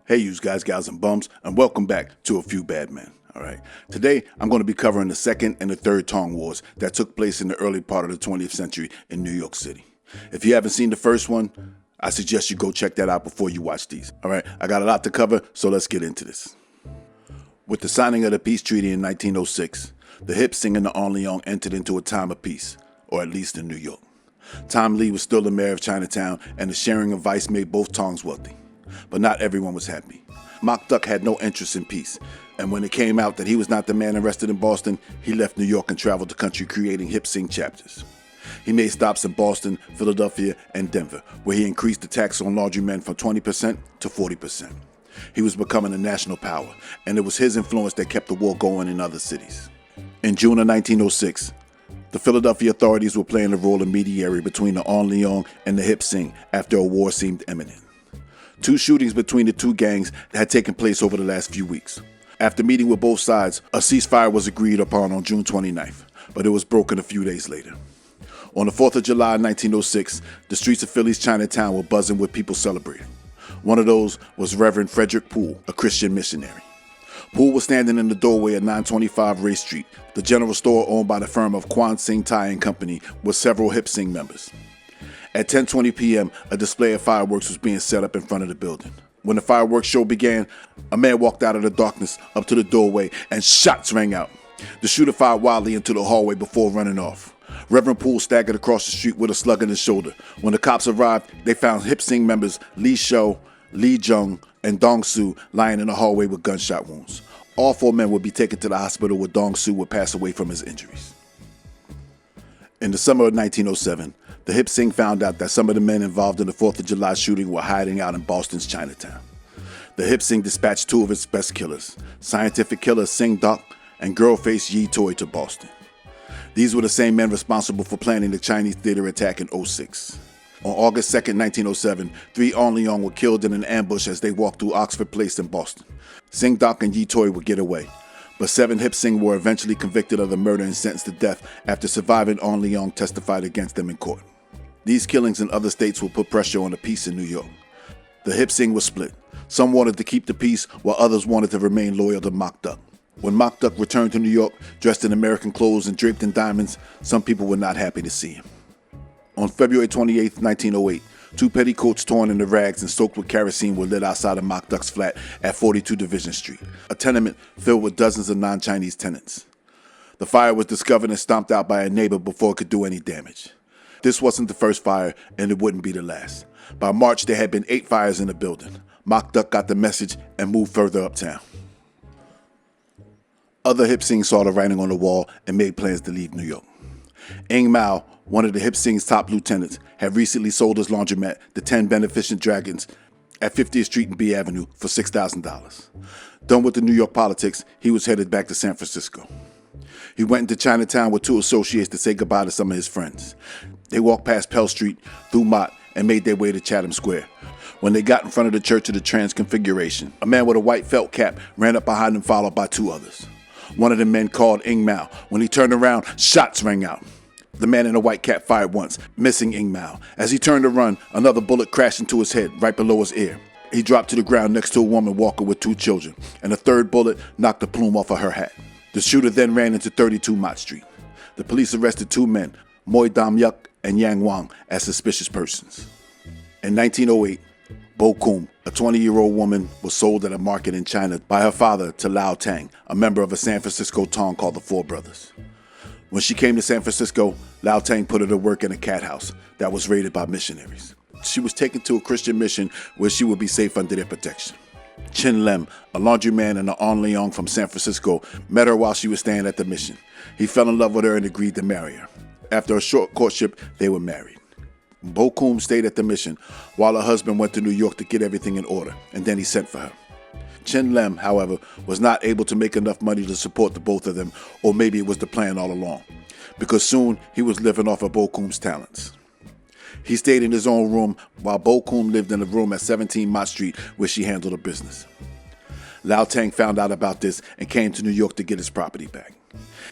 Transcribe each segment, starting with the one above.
Hey, you guys, gals, and bums, and welcome back to A Few Bad Men. All right. Today, I'm going to be covering the second and the third Tong Wars that took place in the early part of the 20th century in New York City. If you haven't seen the first one, I suggest you go check that out before you watch these. All right. I got a lot to cover, so let's get into this. With the signing of the peace treaty in 1906, the hip sing and the Orleans entered into a time of peace, or at least in New York. Tom Lee was still the mayor of Chinatown, and the sharing of vice made both Tongs wealthy. But not everyone was happy. Mock Duck had no interest in peace, and when it came out that he was not the man arrested in Boston, he left New York and traveled the country creating hip sing chapters. He made stops in Boston, Philadelphia, and Denver, where he increased the tax on laundrymen from 20% to 40%. He was becoming a national power, and it was his influence that kept the war going in other cities. In June of 1906, the Philadelphia authorities were playing the role of mediator between the Orleans and the hip sing after a war seemed imminent. Two shootings between the two gangs had taken place over the last few weeks. After meeting with both sides, a ceasefire was agreed upon on June 29th, but it was broken a few days later. On the 4th of July 1906, the streets of Philly's Chinatown were buzzing with people celebrating. One of those was Reverend Frederick Poole, a Christian missionary. Poole was standing in the doorway at 925 Ray Street, the general store owned by the firm of Kwan Sing Tai and Company, with several hip sing members. At 10:20 p.m., a display of fireworks was being set up in front of the building. When the fireworks show began, a man walked out of the darkness up to the doorway and shots rang out. The shooter fired wildly into the hallway before running off. Reverend Poole staggered across the street with a slug in his shoulder. When the cops arrived, they found hip sing members Lee Shou, Lee Jung, and Dong Su lying in the hallway with gunshot wounds. All four men would be taken to the hospital where Dong Su would pass away from his injuries. In the summer of 1907, the hip sing found out that some of the men involved in the 4th of July shooting were hiding out in Boston's Chinatown. The hip sing dispatched two of its best killers, scientific killer Sing Doc and girl-face Yee Toy, to Boston. These were the same men responsible for planning the Chinese theater attack in '06. On August 2nd, 1907, 3 Orleans were killed in an ambush as they walked through Oxford Place in Boston. Sing Doc and Yee Toy would get away, but 7 hip sing were eventually convicted of the murder and sentenced to death after surviving Orleans testified against them in court. These killings in other states will put pressure on the peace in New York. The hip sing was split. Some wanted to keep the peace, while others wanted to remain loyal to Mock Duck. When Mock Duck returned to New York, dressed in American clothes and draped in diamonds, some people were not happy to see him. On February 28, 1908, 2 petticoats torn into rags and soaked with kerosene were lit outside of Mock Duck's flat at 42 Division Street, a tenement filled with dozens of non-Chinese tenants. The fire was discovered and stomped out by a neighbor before it could do any damage. This wasn't the first fire, and it wouldn't be the last. By March, there had been 8 fires in the building. Mock Duck got the message and moved further uptown. Other hip sing saw the writing on the wall and made plans to leave New York. Ing Mao, one of the hip sing's top lieutenants, had recently sold his laundromat, the 10 Beneficent Dragons, at 50th Street and B Avenue for $6,000. Done with the New York politics, he was headed back to San Francisco. He went into Chinatown with 2 associates to say goodbye to some of his friends. They walked past Pell Street, through Mott, and made their way to Chatham Square. When they got in front of the Church of the Transfiguration, a man with a white felt cap ran up behind them, followed by 2 others. One of the men called Ing Mao. When he turned around, shots rang out. The man in the white cap fired once, missing Ing Mao. As he turned to run, another bullet crashed into his head, right below his ear. He dropped to the ground next to a woman walking with 2 children, and a third bullet knocked the plume off of her hat. The shooter then ran into 32 Mott Street. The police arrested 2 men, Moi Dam Yuk and Yang Wang, as suspicious persons. In 1908, Bow Kum, a 20-year-old woman, was sold at a market in China by her father to Lao Tang, a member of a San Francisco Tong called the Four Brothers. When she came to San Francisco, Lao Tang put her to work in a cat house that was raided by missionaries. She was taken to a Christian mission where she would be safe under their protection. Chin Lem, a laundryman in the Orleans from San Francisco, met her while she was staying at the mission. He fell in love with her and agreed to marry her. After a short courtship, they were married. Bow Kum stayed at the mission while her husband went to New York to get everything in order, and then he sent for her. Chin Lem, however, was not able to make enough money to support the both of them, or maybe it was the plan all along, because soon he was living off of Bow Kum's talents. He stayed in his own room while Bow Kum lived in a room at 17 Mott Street where she handled her business. Lao Tang found out about this and came to New York to get his property back.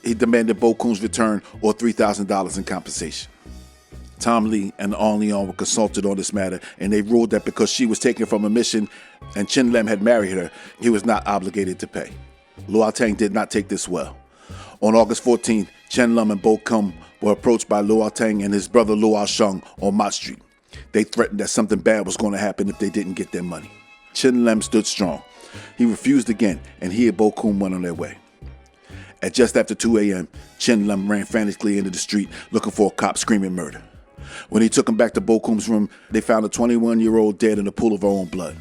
He demanded Bow Kum's return or $3,000 in compensation. Tom Lee and the On Leon were consulted on this matter, and they ruled that because she was taken from a mission and Chin Lam had married her, he was not obligated to pay. Luo Tang did not take this well. On August 14th, Chen Lum and Bow Kum were approached by Luo Tang and his brother Luo Sheng on Mott Street. They threatened that something bad was going to happen if they didn't get their money. Chen Lam stood strong. He refused again, and he and Bow Kum went on their way. At just after 2 a.m., Chen Lam ran frantically into the street looking for a cop screaming murder. When he took him back to Bow Kum's room, they found a 21-year-old dead in a pool of her own blood.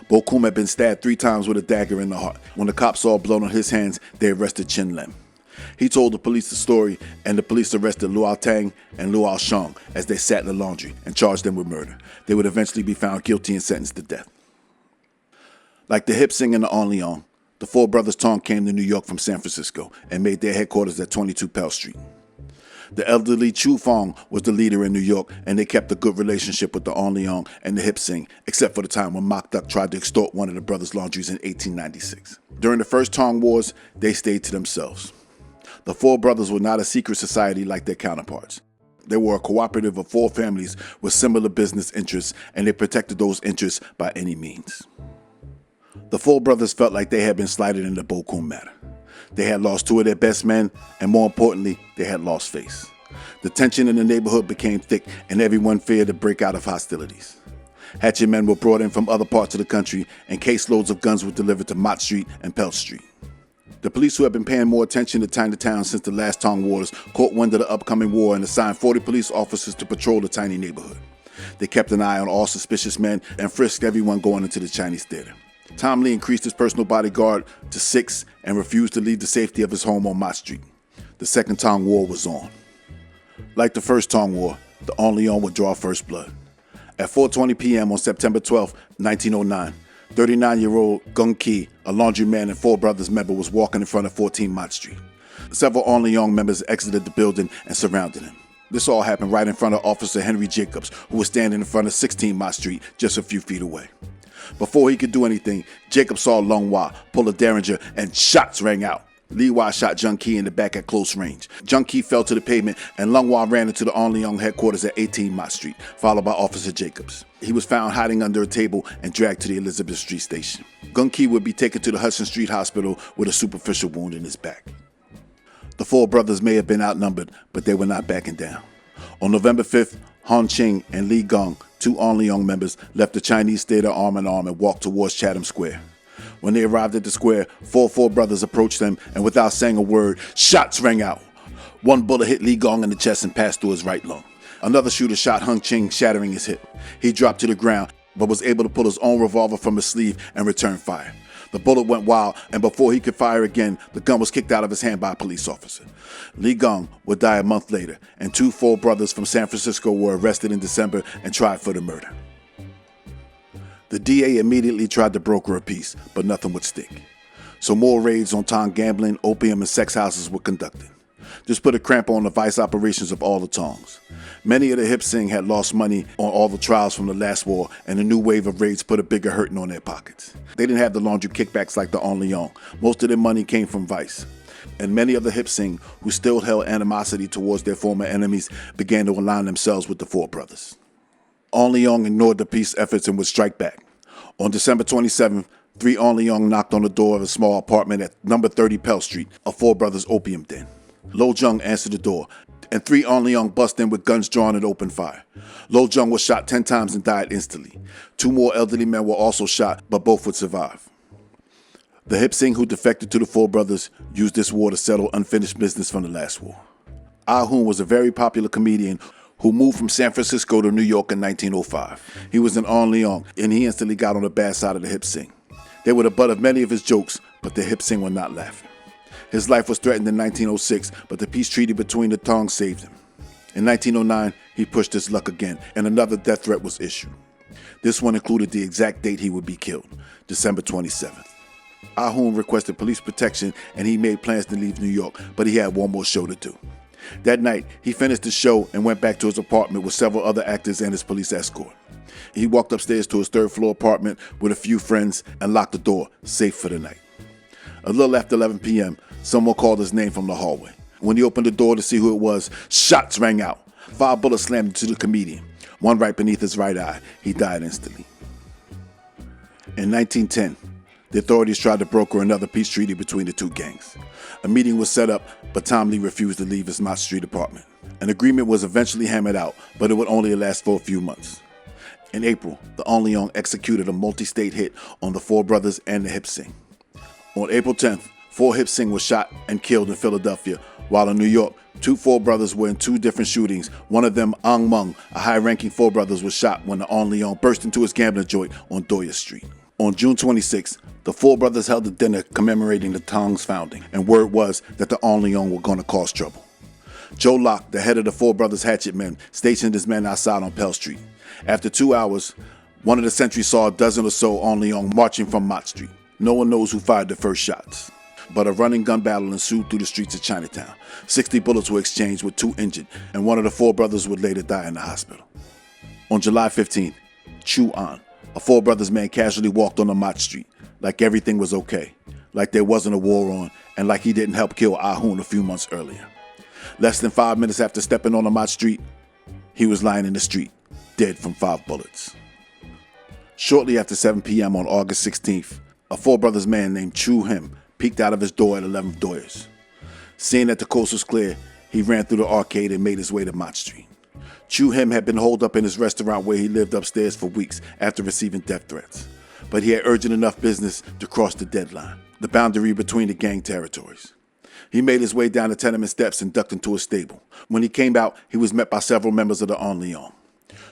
Bow Kum had been stabbed 3 times with a dagger in the heart. When the cops saw blood on his hands, they arrested Chen Lam. He told the police the story, and the police arrested Luo Tang and Luo Sheng as they sat in the laundry and charged them with murder. They would eventually be found guilty and sentenced to death. Like the Hip Sing and the On Leon, the 4 brothers Tong came to New York from San Francisco and made their headquarters at 22 Pell Street. The elderly Chu Fong was the leader in New York, and they kept a good relationship with the On Leon and the Hip Sing, except for the time when Mok Duck tried to extort one of the brothers' laundries in 1896. During the first Tong Wars, they stayed to themselves. The 4 brothers were not a secret society like their counterparts. They were a cooperative of 4 families with similar business interests, and they protected those interests by any means. The 4 brothers felt like they had been slighted in the Bow Kum matter. They had lost 2 of their best men, and more importantly, they had lost face. The tension in the neighborhood became thick, and everyone feared a breakout of hostilities. Hatchet men were brought in from other parts of the country, and caseloads of guns were delivered to Mott Street and Pell Street. The police, who had been paying more attention to Chinatown since the last Tong Wars, caught wind of the upcoming war and assigned 40 police officers to patrol the tiny neighborhood. They kept an eye on all suspicious men and frisked everyone going into the Chinese theater. Tom Lee increased his personal bodyguard to 6 and refused to leave the safety of his home on Mott Street. The second Tong War was on. Like the first Tong War, the On Leon would draw first blood. At 4:20 p.m. on September 12, 1909, 39-year-old Gung Ki, a laundryman and 4 brothers member, was walking in front of 14 Mott Street. Several On Leon members exited the building and surrounded him. This all happened right in front of Officer Henry Jacobs, who was standing in front of 16 Mott Street, just a few feet away. Before he could do anything, Jacob saw Lung Wah pull a derringer and shots rang out. Lee Wah shot Jung Ki in the back at close range. Jung Ki fell to the pavement, and Lung Wah ran into the On Leon headquarters at 18 Mott Street, followed by Officer Jacobs. He was found hiding under a table and dragged to the Elizabeth Street station. Gung Ki would be taken to the Hudson Street Hospital with a superficial wound in his back. The 4 brothers may have been outnumbered, but they were not backing down. On November 5th, Han Ching and Li Gong, 2 On Leon members, left the Chinese theater arm in arm and walked towards Chatham Square. When they arrived at the square, 4 brothers approached them, and without saying a word, shots rang out. 1 bullet hit Li Gong in the chest and passed through his right lung. Another shooter shot Han Ching, shattering his hip. He dropped to the ground, but was able to pull his own revolver from his sleeve and return fire. The bullet went wild, and before he could fire again, the gun was kicked out of his hand by a police officer. Li Gong would die a month later, and 2 4 brothers from San Francisco were arrested in December and tried for the murder. The DA immediately tried to broker a peace, but nothing would stick. So more raids on Tong gambling, opium, and sex houses were conducted. This put a cramp on the vice operations of all the Tongs. Many of the Hip Sing had lost money on all the trials from the last war, and the new wave of raids put a bigger hurting on their pockets. They didn't have the laundry kickbacks like the On Leon. Most of their money came from vice. And many of the Hip Sing, who still held animosity towards their former enemies, began to align themselves with the 4 brothers. On Leon ignored the peace efforts and would strike back. On December 27th, 3 On Leon knocked on the door of a small apartment at number 30 Pell Street, a 4 brothers opium den. Lo Jung answered the door, and 3 On Leon bust in with guns drawn and opened fire. Lo Jung was shot 10 times and died instantly. 2 more elderly men were also shot, but both would survive. The Hip Sing who defected to the 4 brothers used this war to settle unfinished business from the last war. Ah Hoon was a very popular comedian who moved from San Francisco to New York in 1905. He was an On Leon, and he instantly got on the bad side of the Hip Sing. They were the butt of many of his jokes, but the Hip Sing were not laughing. His life was threatened in 1906, but the peace treaty between the Tongs saved him. In 1909, he pushed his luck again, and another death threat was issued. This one included the exact date he would be killed, December 27th. Ah Hoon requested police protection, and he made plans to leave New York, but he had one more show to do. That night, he finished the show and went back to his apartment with several other actors and his police escort. He walked upstairs to his 3rd floor apartment with a few friends and locked the door, safe for the night. A little after 11 p.m., someone called his name from the hallway. When he opened the door to see who it was, shots rang out. 5 bullets slammed into the comedian, one right beneath his right eye. He died instantly. In 1910, the authorities tried to broker another peace treaty between the two gangs. A meeting was set up, but Tom Lee refused to leave his Mott Street apartment. An agreement was eventually hammered out, but it would only last for a few months. In April, the On Leong executed a multi-state hit on the four brothers and the Hip Sing. On April 10th, 4 Hip Sing were shot and killed in Philadelphia, while in New York, 2 Four brothers were in 2 different shootings. One of them, Ang Mung, a high-ranking Four brothers, was shot when the On Leong burst into his gambling joint on Doyer Street. On June 26th, the Four brothers held a dinner commemorating the Tong's founding, and word was that the On Leong were going to cause trouble. Joe Locke, the head of the Four brothers hatchet men, stationed his men outside on Pell Street. After 2 hours, one of the sentries saw a dozen or so On Leong marching from Mott Street. No one knows who fired the first shots, but a running gun battle ensued through the streets of Chinatown. 60 bullets were exchanged with 2 injured, and one of the Four brothers would later die in the hospital. On July 15th, Chu An, a Four brothers man, casually walked on Mott Street, like everything was okay, like there wasn't a war on, and like he didn't help kill Ah Hoon a few months earlier. Less than 5 minutes after stepping on Mott Street, he was lying in the street, dead from 5 bullets. Shortly after 7 p.m. on August 16th, a Four brothers man named Chu Him peeked out of his door at 11th Doyers. Seeing that the coast was clear, he ran through the arcade and made his way to Mott Street. Chu Him had been holed up in his restaurant where he lived upstairs for weeks after receiving death threats, but he had urgent enough business to cross the deadline, the boundary between the gang territories. He made his way down the tenement steps and ducked into a stable. When he came out, he was met by several members of the On Leong.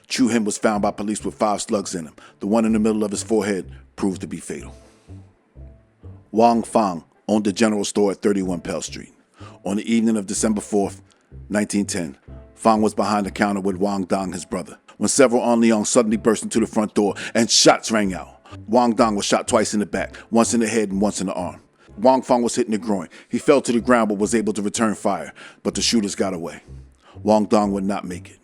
Chu Him was found by police with 5 slugs in him. The one in the middle of his forehead proved to be fatal. Wang Fang owned a general store at 31 Pell Street. On the evening of December 4th, 1910, Fang was behind the counter with Wang Dong, his brother, when several On Leong suddenly burst into the front door and shots rang out. Wang Dong was shot twice in the back, once in the head and once in the arm. Wang Fang was hit in the groin. He fell to the ground but was able to return fire, but the shooters got away. Wang Dong would not make it.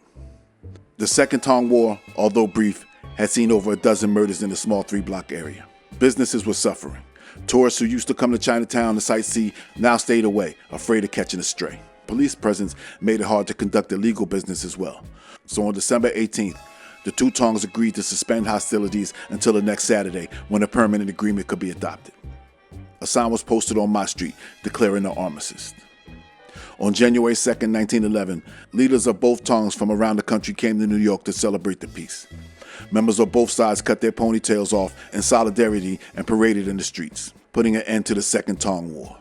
The Second Tong War, although brief, had seen over a dozen murders in the small 3-block area. Businesses were suffering. Tourists who used to come to Chinatown to sightsee now stayed away, afraid of catching a stray. Police presence made it hard to conduct illegal business as well. So on December 18th, the 2 Tongs agreed to suspend hostilities until the next Saturday when a permanent agreement could be adopted. A sign was posted on Mott Street declaring an armistice. On January 2nd, 1911, leaders of both Tongs from around the country came to New York to celebrate the peace. Members of both sides cut their ponytails off in solidarity and paraded in the streets, putting an end to the Second Tong War.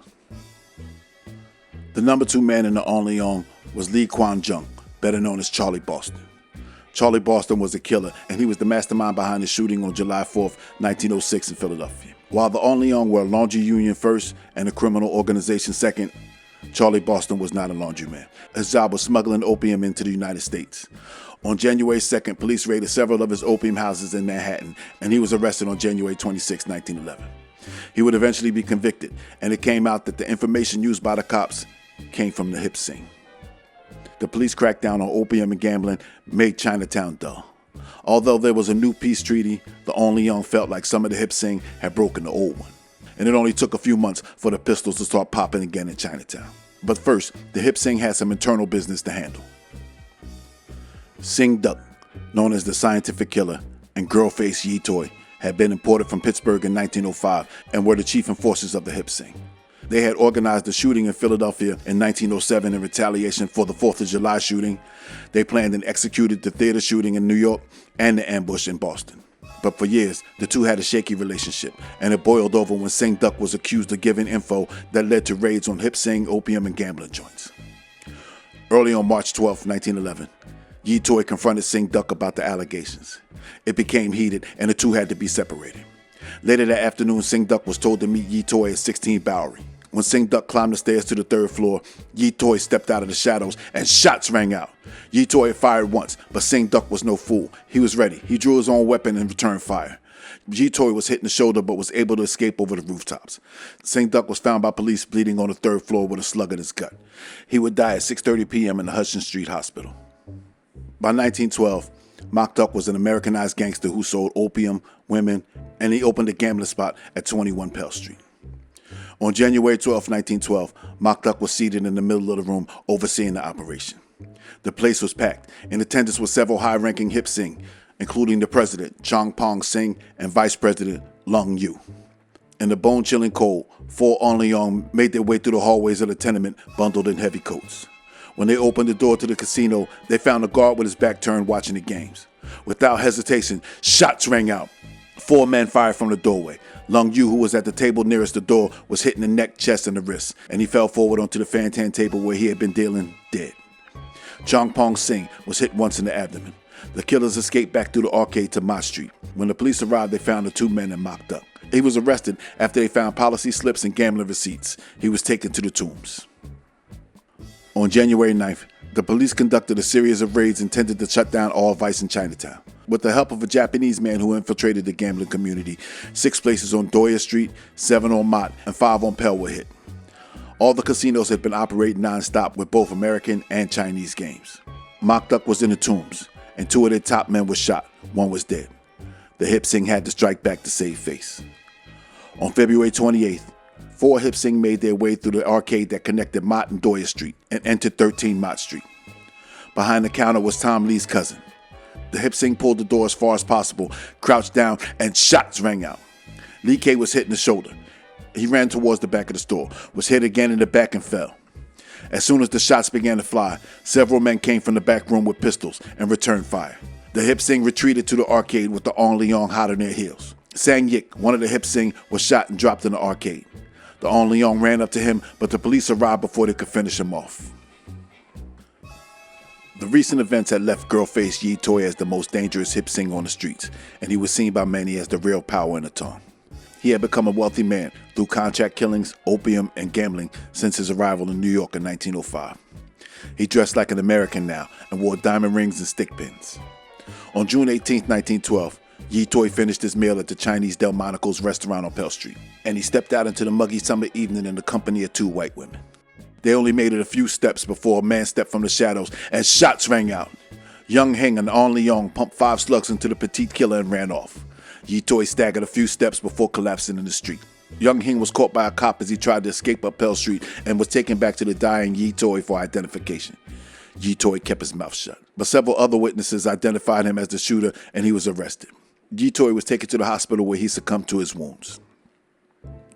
The number 2 man in the On Leong was Lee Kwan Jung, better known as Charlie Boston. Charlie Boston was a killer, and he was the mastermind behind the shooting on July 4th, 1906 in Philadelphia. While the On Leong were a laundry union first and a criminal organization second, Charlie Boston was not a laundryman. His job was smuggling opium into the United States. On January 2nd, police raided several of his opium houses in Manhattan, and he was arrested on January 26, 1911. He would eventually be convicted, and it came out that the information used by the cops came from the Hip Sing. The police crackdown on opium and gambling made Chinatown dull. Although there was a new peace treaty, the On Leong felt like some of the Hip Sing had broken the old one. And it only took a few months for the pistols to start popping again in Chinatown. But first, the Hip Sing had some internal business to handle. Sing Duck, known as the scientific killer, and girl-faced Yee Toy had been imported from Pittsburgh in 1905 and were the chief enforcers of the Hip Sing. They had organized the shooting in Philadelphia in 1907 in retaliation for the 4th of July shooting. They planned and executed the theater shooting in New York and the ambush in Boston. But for years, the two had a shaky relationship, and it boiled over when Sing Duck was accused of giving info that led to raids on Hip Sing, opium, and gambling joints. Early on March 12, 1911, Yee Toy confronted Sing Duck about the allegations. It became heated, and the two had to be separated. Later that afternoon, Sing Duck was told to meet Yee Toy at 16 Bowery. When Sing Duck climbed the stairs to the 3rd floor, Yee Toy stepped out of the shadows and shots rang out. Yee Toy had fired once, but Sing Duck was no fool. He was ready. He drew his own weapon and returned fire. Yee Toy was hit in the shoulder but was able to escape over the rooftops. Sing Duck was found by police bleeding on the 3rd floor with a slug in his gut. He would die at 6:30 p.m. in the Hudson Street Hospital. By 1912, Mock Duck was an Americanized gangster who sold opium, women, and he opened a gambling spot at 21 Pell Street. On January 12, 1912, Mock Duck was seated in the middle of the room overseeing the operation. The place was packed. In attendance were several high-ranking Hip Sing, including the president, Chong Pong Sing, and vice president, Lung Yu. In the bone-chilling cold, 4 Onlyong made their way through the hallways of the tenement, bundled in heavy coats. When they opened the door to the casino, they found a guard with his back turned watching the games. Without hesitation, shots rang out. 4 men fired from the doorway. Lung Yu, who was at the table nearest the door, was hit in the neck, chest, and the wrist, and he fell forward onto the fan-tan table where he had been dealing, dead. Chong Pong Sing was hit once in the abdomen. The killers escaped back through the arcade to Mott Street. When the police arrived, they found the 2 men in mock duck. He was arrested after they found policy slips and gambling receipts. He was taken to the tombs. On January 9th, the police conducted a series of raids intended to shut down all vice in Chinatown. With the help of a Japanese man who infiltrated the gambling community, 6 places on Doyer Street, 7 on Mott, and 5 on Pell were hit. All the casinos had been operating non-stop with both American and Chinese games. Mock Duck was in the tombs, and 2 of their top men were shot. 1 was dead. The Hip Sing had to strike back to save face. On February 28th, 4 Hip Sing made their way through the arcade that connected Mott and Doyer Street and entered 13 Mott Street. Behind the counter was Tom Lee's cousin. The Hip Sing pulled the door as far as possible, crouched down, and shots rang out. Lee K was hit in the shoulder. He ran towards the back of the store, was hit again in the back and fell. As soon as the shots began to fly, several men came from the back room with pistols and returned fire. The Hip Sing retreated to the arcade with the Onlyong hot on their heels. Sang Yik, one of the Hip Sing, was shot and dropped in the arcade. The Onlyong ran up to him, but the police arrived before they could finish him off. The recent events had left girl-faced Yee Toy as the most dangerous Hip Sing on the streets, and he was seen by many as the real power in the Tong. He had become a wealthy man through contract killings, opium, and gambling since his arrival in New York in 1905. He dressed like an American now and wore diamond rings and stick pins. On June 18, 1912, Yee Toy finished his meal at the Chinese Delmonico's restaurant on Pell Street, and he stepped out into the muggy summer evening in the company of 2 white women. They only made it a few steps before a man stepped from the shadows and shots rang out. Young Hing and Onlyong pumped 5 slugs into the petite killer and ran off. Yee Toy staggered a few steps before collapsing in the street. Young Hing was caught by a cop as he tried to escape up Pell Street and was taken back to the dying Yee Toy for identification. Yee Toy kept his mouth shut, but several other witnesses identified him as the shooter and he was arrested. Yee Toy was taken to the hospital where he succumbed to his wounds.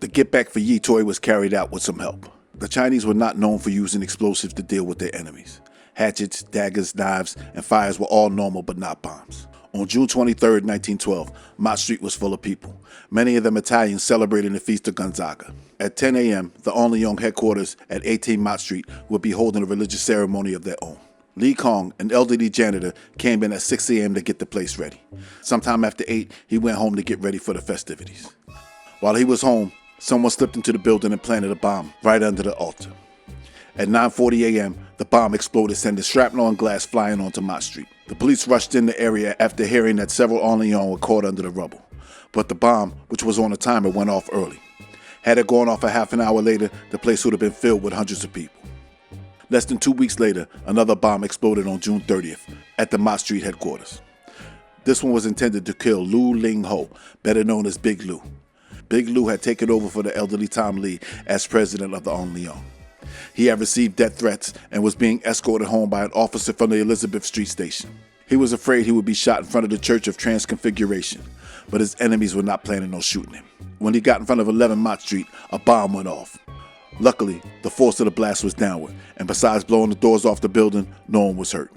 The get back for Yee Toy was carried out with some help. The Chinese were not known for using explosives to deal with their enemies. Hatchets, daggers, knives, and fires were all normal but not bombs. On June 23, 1912, Mott Street was full of people, many of them Italians celebrating the Feast of Gonzaga. At 10 a.m., the Onlyong headquarters at 18 Mott Street would be holding a religious ceremony of their own. Lee Kong, an elderly janitor, came in at 6 a.m. to get the place ready. Sometime after 8, he went home to get ready for the festivities. While he was home, someone slipped into the building and planted a bomb right under the altar. At 9:40 a.m., the bomb exploded, sending shrapnel and glass flying onto Mott Street. The police rushed in the area after hearing that several Onlyong were caught under the rubble. But the bomb, which was on a timer, went off early. Had it gone off a half an hour later, the place would have been filled with hundreds of people. Less than 2 weeks later, another bomb exploded on June 30th at the Mott Street headquarters. This one was intended to kill Lu Ling Ho, better known as Big Lou. Big Lou had taken over for the elderly Tom Lee as president of the Onlyong. He had received death threats and was being escorted home by an officer from the Elizabeth Street station. He was afraid he would be shot in front of the Church of Transfiguration, but his enemies were not planning on shooting him. When he got in front of 11 Mott Street, a bomb went off. Luckily, the force of the blast was downward, and besides blowing the doors off the building, no one was hurt.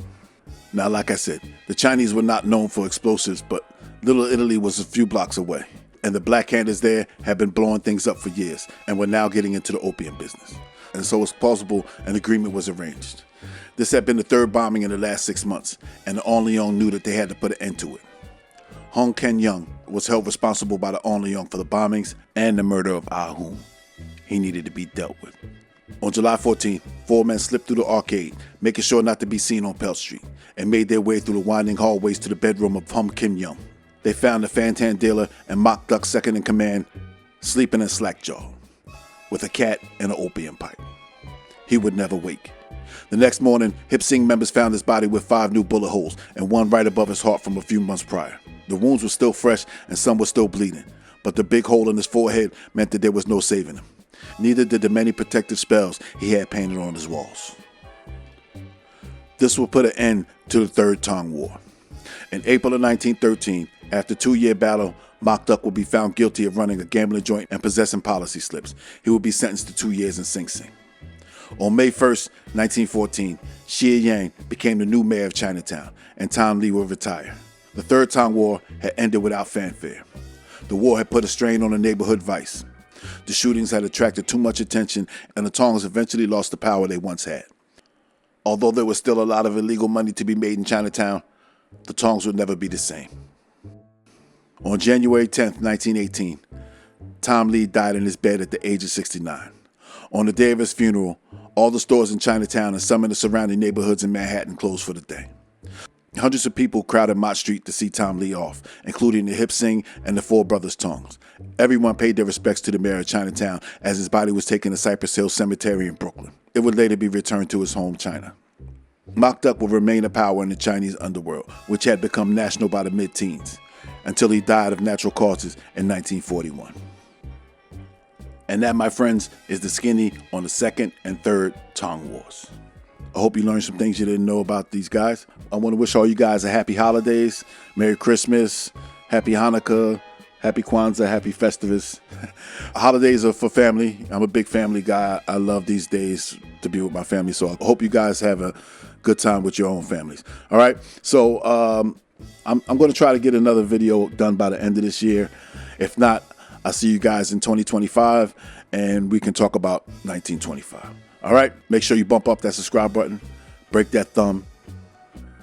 Now, like I said, the Chinese were not known for explosives, but Little Italy was a few blocks away, and the black-handers there had been blowing things up for years and were now getting into the opium business. And so it's plausible an agreement was arranged. This had been the 3rd bombing in the last 6 months, and the Onlyong knew that they had to put an end to it. Hong Ken Young was held responsible by the Onlyong for the bombings and the murder of Ah Hoon. He needed to be dealt with. On July 14th, 4 men slipped through the arcade, making sure not to be seen on Pell Street, and made their way through the winding hallways to the bedroom of Hum Kim Young. They found the Fantan dealer and Mock Duck second in command sleeping in slack-jaw, with a cat and an opium pipe. He would never wake. The next morning, Hip Sing members found his body with 5 new bullet holes and one right above his heart from a few months prior. The wounds were still fresh and some were still bleeding, but the big hole in his forehead meant that there was no saving him. Neither did the many protective spells he had painted on his walls. This will put an end to the Third Tong War. In April of 1913, after a 2-year battle, Mok Duk will be found guilty of running a gambling joint and possessing policy slips. He will be sentenced to 2 years in Sing Sing. On May 1st, 1914, Xie Yang became the new mayor of Chinatown, and Tom Lee will retire. The Third Tong War had ended without fanfare. The war had put a strain on the neighborhood vice. The shootings had attracted too much attention, and the Tongs eventually lost the power they once had. Although there was still a lot of illegal money to be made in Chinatown, the Tongs would never be the same. On January 10th, 1918, Tom Lee died in his bed at the age of 69. On the day of his funeral, all the stores in Chinatown and some in the surrounding neighborhoods in Manhattan closed for the day. Hundreds of people crowded Mott Street to see Tom Lee off, including the Hip Sing and the Four Brothers Tongs. Everyone paid their respects to the mayor of Chinatown as his body was taken to Cypress Hill Cemetery in Brooklyn. It would later be returned to his home, China. Mok Duk would remain a power in the Chinese underworld, which had become national by the mid-teens, until he died of natural causes in 1941. And that, my friends, is the skinny on the Second and Third Tong Wars. I hope you learned some things you didn't know about these guys. I want to wish all you guys a happy holidays, Merry Christmas, Happy Hanukkah, Happy Kwanzaa, Happy Festivus. Holidays are for family. I'm a big family guy. I love these days to be with my family, so I hope you guys have a good time with your own families. All right, so I'm going to try to get another video done by the end of this year. If not, I'll see you guys in 2025, and we can talk about 1925. All right, make sure you bump up that subscribe button, break that thumb,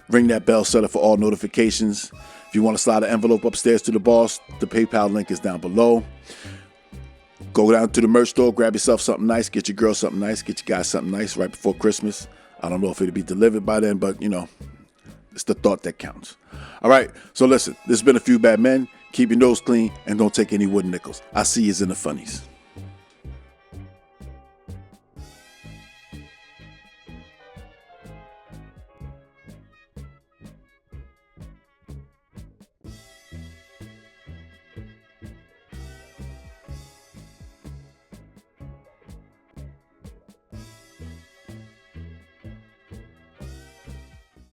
ring that bell, set it for all notifications. If you want to slide an envelope upstairs to the boss, the PayPal link is down below. Go down to the merch store, grab yourself something nice, get your girl something nice, get you guys something nice right before Christmas. I don't know if it'll be delivered by then, but you know, it's the thought that counts. All right, so listen, this has been A Few Bad Men. Keep your nose clean and don't take any wooden nickels. I'll see you in the funnies.